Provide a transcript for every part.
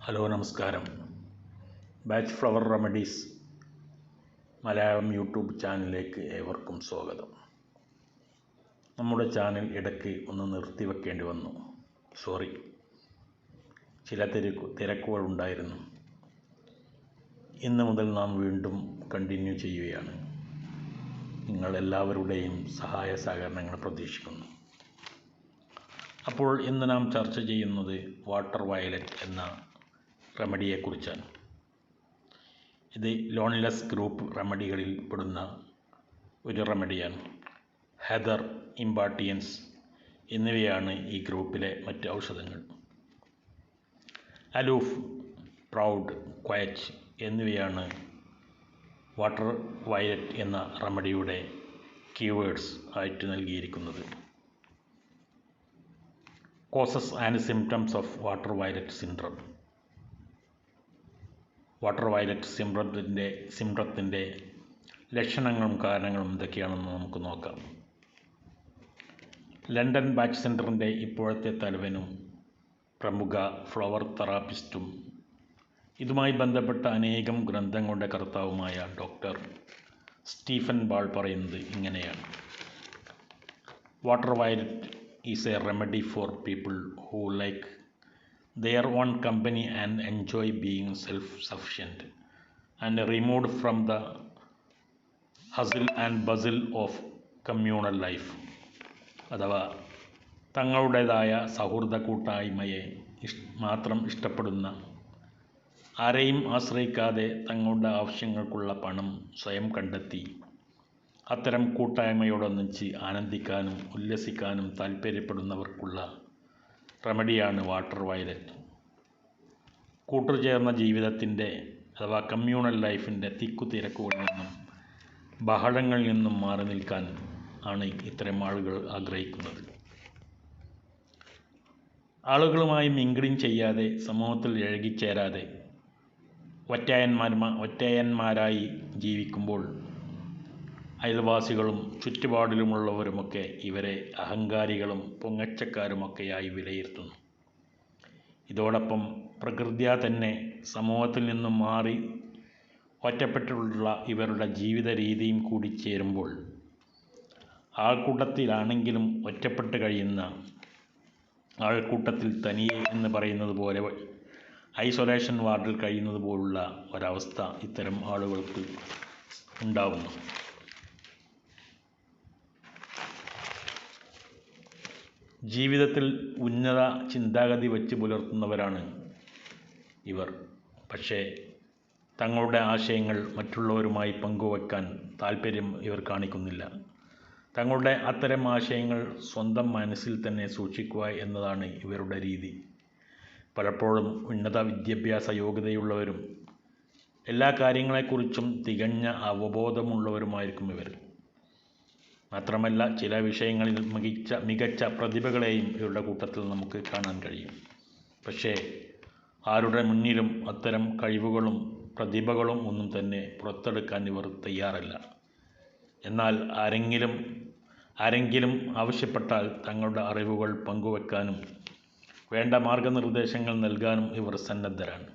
Hello നമസ്കാരം. Batch flower remedies Malayalam YouTube ചാനലിലേക്ക് ഏവർക്കും സ്വാഗതം. നമ്മുടെ ചാനൽ ഇടയ്ക്ക് ഒന്ന് നിർത്തിവെക്കേണ്ടി വന്നു. സോറി, ചില തിരക്കുകളുണ്ടായിരുന്നു. ഇന്ന് മുതൽ നാം വീണ്ടും കണ്ടിന്യൂ ചെയ്യുകയാണ്. നിങ്ങൾ എല്ലാവരുടെയും സഹായ സഹകരണങ്ങൾ പ്രതീക്ഷിക്കുന്നു. അപ്പോൾ ഇന്ന് നാം ചർച്ച ചെയ്യുന്നത് വാട്ടർ വയലറ്റ് എന്ന റെമഡിയെക്കുറിച്ചാണ്. ഇത് ലോൺലെസ് ഗ്രൂപ്പ് റെമഡികളിൽ പെടുന്ന ഒരു റെമഡിയാണ്. ഹെദർ, ഇംബാട്ടിയൻസ് എന്നിവയാണ് ഈ ഗ്രൂപ്പിലെ മറ്റ് ഔഷധങ്ങൾ. അലൂഫ്, പ്രൗഡ്, ക്വയച്ച് എന്നിവയാണ് വാട്ടർ വയലറ്റ് എന്ന റെമഡിയുടെ കീവേഡ്സ് ആയിട്ട് നൽകിയിരിക്കുന്നത്. Causes and symptoms of water violet syndrome. Water violet സിൻഡ്രത്തിൻ്റെ ലക്ഷണങ്ങളും കാരണങ്ങളും എന്തൊക്കെയാണെന്ന് നമുക്ക് നോക്കാം. ലണ്ടൻ ബാച്ച് സെൻറ്ററിൻ്റെ ഇപ്പോഴത്തെ തലവനും പ്രമുഖ ഫ്ലവർ തെറാപ്പിസ്റ്റും ഇതുമായി ബന്ധപ്പെട്ട അനേകം ഗ്രന്ഥങ്ങളുടെ കർത്താവുമായ ഡോക്ടർ സ്റ്റീഫൻ ബാൾ പറയുന്നത് ഇങ്ങനെയാണ്: water violet is A remedy for people who like their own company and enjoy being self-sufficient and removed from the hustle and bustle of communal life. അഥവാ തങ്ങളുടേതായ സൗഹൃദ കൂട്ടായ്മയെ മാത്രം ഇഷ്ടപ്പെടുന്ന, ആരെയും ആശ്രയിക്കാതെ തങ്ങളുടെ ആവശ്യങ്ങൾക്കുള്ള പണം സ്വയം കണ്ടെത്തി അത്തരം കൂട്ടായ്മയോടൊന്നിച്ച് ആനന്ദിക്കാനും ഉല്ലസിക്കാനും താൽപ്പര്യപ്പെടുന്നവർക്കുള്ള റെമഡിയാണ് വാട്ടർ വയലറ്റ്. കൂട്ടുചേർന്ന ജീവിതത്തിൻ്റെ അഥവാ കമ്മ്യൂണൽ ലൈഫിൻ്റെ തിരക്കുകളിൽ നിന്നും ബഹളങ്ങളിൽ നിന്നും മാറി നിൽക്കാൻ ആണ് ഇത്തരം ആളുകൾ ആഗ്രഹിക്കുന്നത്. ആളുകളുമായി മിങ്കിളിങ് ചെയ്യാതെ, സമൂഹത്തിൽ ഇഴകിച്ചേരാതെ ഒറ്റയന്മാരായി ജീവിക്കുമ്പോൾ അയൽവാസികളും ചുറ്റുപാടിലുമുള്ളവരുമൊക്കെ ഇവരെ അഹങ്കാരികളും പൊങ്ങച്ചക്കാരുമൊക്കെയായി വിലയിരുത്തുന്നു. ഇതോടൊപ്പം പ്രകൃത്യാ തന്നെ സമൂഹത്തിൽ നിന്നും മാറി ഒറ്റപ്പെട്ടുള്ള ഇവരുടെ ജീവിത രീതിയും കൂടി ചേരുമ്പോൾ ആൾക്കൂട്ടത്തിലാണെങ്കിലും ഒറ്റപ്പെട്ട് കഴിയുന്ന, ആൾക്കൂട്ടത്തിൽ തനിയെ എന്ന് പറയുന്നത് പോലെ ഐസൊലേഷൻ വാർഡിൽ കഴിയുന്നത് പോലുള്ള ഒരവസ്ഥ ഇത്തരം ആളുകൾക്ക് ഉണ്ടാവുന്നു. ജീവിതത്തിൽ ഉന്നത ചിന്താഗതി വച്ച് പുലർത്തുന്നവരാണ് ഇവർ. പക്ഷേ തങ്ങളുടെ ആശയങ്ങൾ മറ്റുള്ളവരുമായി പങ്കുവയ്ക്കാൻ താല്പര്യം ഇവർ കാണിക്കുന്നില്ല. തങ്ങളുടെ അത്തരം ആശയങ്ങൾ സ്വന്തം മനസ്സിൽ തന്നെ സൂക്ഷിക്കുക എന്നതാണ് ഇവരുടെ രീതി. പലപ്പോഴും ഉന്നത വിദ്യാഭ്യാസ യോഗ്യതയുള്ളവരും എല്ലാ കാര്യങ്ങളെക്കുറിച്ചും തികഞ്ഞ അവബോധമുള്ളവരുമായിരിക്കും ഇവർ. മാത്രമല്ല, ചില വിഷയങ്ങളിൽ മികച്ച പ്രതിഭകളെയും ഇവരുടെ കൂട്ടത്തിൽ നമുക്ക് കാണാൻ കഴിയും. പക്ഷേ ആരുടെ മുന്നിലും അത്തരം കഴിവുകളും പ്രതിഭകളും ഒന്നും തന്നെ പുറത്തെടുക്കാൻ ഇവർ തയ്യാറല്ല. എന്നാൽ ആരെങ്കിലും ആവശ്യപ്പെട്ടാൽ തങ്ങളുടെ അറിവുകൾ പങ്കുവെക്കാനും വേണ്ട മാർഗനിർദ്ദേശങ്ങൾ നൽകാനും ഇവർ സന്നദ്ധരാണ്.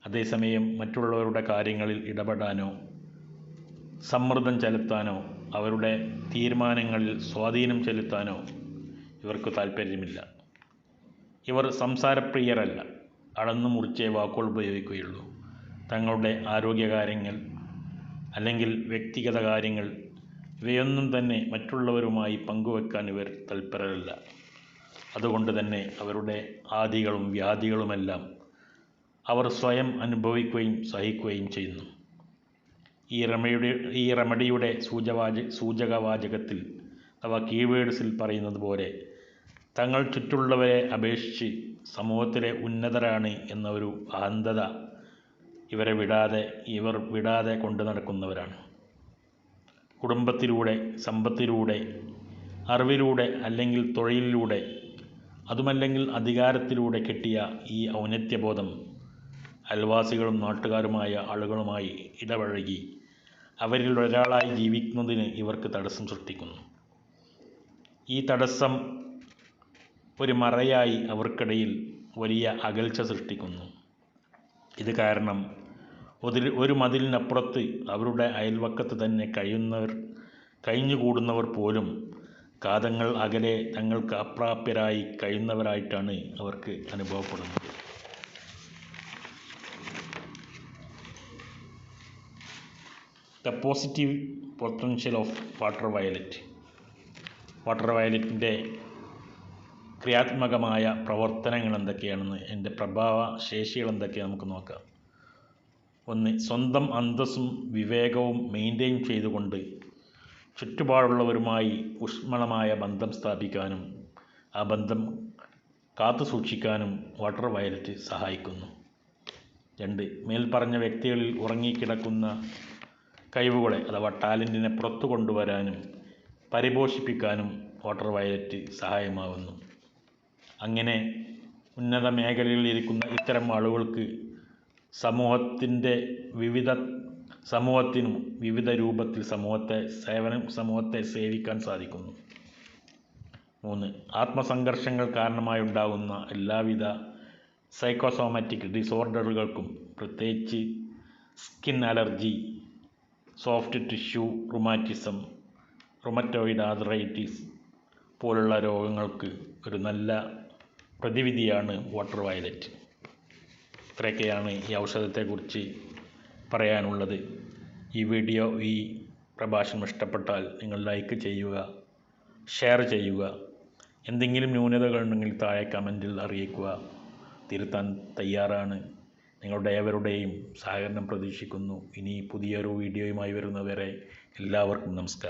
അതേസമയം മറ്റുള്ളവരുടെ കാര്യങ്ങളിൽ ഇടപെടാനോ സമ്മർദ്ദം ചെലുത്താനോ അവരുടെ തീരുമാനങ്ങളിൽ സ്വാധീനം ചെലുത്താനോ ഇവർക്ക് താല്പര്യമില്ല. ഇവർ സംസാരപ്രിയരല്ല. അളന്നു മുറിച്ചേ വാക്കുകൾ ഉപയോഗിക്കുകയുള്ളൂ. തങ്ങളുടെ ആരോഗ്യകാര്യങ്ങൾ അല്ലെങ്കിൽ വ്യക്തിഗത കാര്യങ്ങൾ ഇവയൊന്നും തന്നെ മറ്റുള്ളവരുമായി പങ്കുവെക്കാൻ ഇവർ തൽപരരല്ല. അതുകൊണ്ട് തന്നെ അവരുടെ ആദികളും വ്യാധികളുമെല്ലാം അവർ സ്വയം അനുഭവിക്കുകയും സഹിക്കുകയും ചെയ്യുന്നു. ഈ റെമഡിയുടെ സൂചകവാചകത്തിൽ അഥവാ കീവേഡ്സിൽ പറയുന്നത് പോലെ തങ്ങൾ ചുറ്റുള്ളവരെ അപേക്ഷിച്ച് സമൂഹത്തിലെ ഉന്നതരാണ് എന്ന ഒരു അഹന്തത ഇവർ വിടാതെ കൊണ്ടു നടക്കുന്നവരാണ്. കുടുംബത്തിലൂടെ, സമ്പത്തിലൂടെ, അറിവിലൂടെ അല്ലെങ്കിൽ തൊഴിലിലൂടെ, അതുമല്ലെങ്കിൽ അധികാരത്തിലൂടെ കിട്ടിയ ഈ ഔന്നത്യബോധം അയൽവാസികളും നാട്ടുകാരുമായ ആളുകളുമായി ഇടപഴകി അവരിൽ ഒരാളായി ജീവിക്കുന്നതിന് ഇവർക്ക് തടസ്സം സൃഷ്ടിക്കുന്നു. ഈ തടസ്സം ഒരു മറയായി അവർക്കിടയിൽ വലിയ അകൽച്ച സൃഷ്ടിക്കുന്നു. ഇത് കാരണം ഒരു മതിലിനപ്പുറത്ത് അവരുടെ അയൽവക്കത്ത് തന്നെ കഴിഞ്ഞുകൂടുന്നവർ പോലും കാതങ്ങൾ അകലെ തങ്ങൾക്ക് അപ്രാപ്യരായി കഴിയുന്നവരായിട്ടാണ് അവർക്ക് അനുഭവപ്പെടുന്നത്. The positive potential of water violet. Water വയലറ്റിൻ്റെ ക്രിയാത്മകമായ പ്രവർത്തനങ്ങൾ എന്തൊക്കെയാണെന്ന്, എൻ്റെ പ്രഭാവ ശേഷികൾ എന്തൊക്കെയാണ് നമുക്ക് നോക്കാം. 1. സ്വന്തം അന്തസ്സും വിവേകവും മെയിൻറ്റെയിൻ ചെയ്തുകൊണ്ട് ചുറ്റുപാടുള്ളവരുമായി ഊഷ്മളമായ ബന്ധം സ്ഥാപിക്കാനും ആ ബന്ധം കാത്തു സൂക്ഷിക്കാനും വാട്ടർ വയലറ്റ് സഹായിക്കുന്നു. 2. മേൽപ്പറഞ്ഞ വ്യക്തികളിൽ ഉറങ്ങിക്കിടക്കുന്ന കഴിവുകളെ അഥവാ ടാലൻറ്റിനെ പുറത്തു കൊണ്ടുവരാനും പരിപോഷിപ്പിക്കാനും വാട്ടർ വയലറ്റ് സഹായമാകുന്നു. അങ്ങനെ ഉന്നത മേഖലകളിൽ ഇരിക്കുന്ന ഇത്തരം ആളുകൾക്ക് സമൂഹത്തിനും വിവിധ രൂപത്തിൽ സമൂഹത്തെ സേവിക്കാൻ സാധിക്കുന്നു. 3. ആത്മസംഘർഷങ്ങൾ കാരണമായുണ്ടാകുന്ന എല്ലാവിധ സൈക്കോസോമാറ്റിക് ഡിസോർഡറുകൾക്കും, പ്രത്യേകിച്ച് skin allergy, soft tissue rheumatism, rheumatoid arthritis പോലുള്ള രോഗങ്ങൾക്ക് ഒരു നല്ല പ്രതിവിധിയാണ് വാട്ടർ വയലറ്റ്. ഇത്രയൊക്കെയാണ് ഈ ഔഷധത്തെക്കുറിച്ച് പറയാനുള്ളത്. ഈ പ്രഭാഷണം ഇഷ്ടപ്പെട്ടാൽ നിങ്ങൾ ലൈക്ക് ചെയ്യുക, ഷെയർ ചെയ്യുക. എന്തെങ്കിലും ന്യൂനതകളുണ്ടെങ്കിൽ താഴെ കമൻറ്റിൽ അറിയിക്കുക. തിരുത്താൻ തയ്യാറാണ്. നിങ്ങളുടെ ഏവരുടെയും സഹകരണം പ്രതീക്ഷിക്കുന്നു. ഇനി പുതിയൊരു വീഡിയോയുമായി വരുന്നവരെ എല്ലാവർക്കും നമസ്കാരം.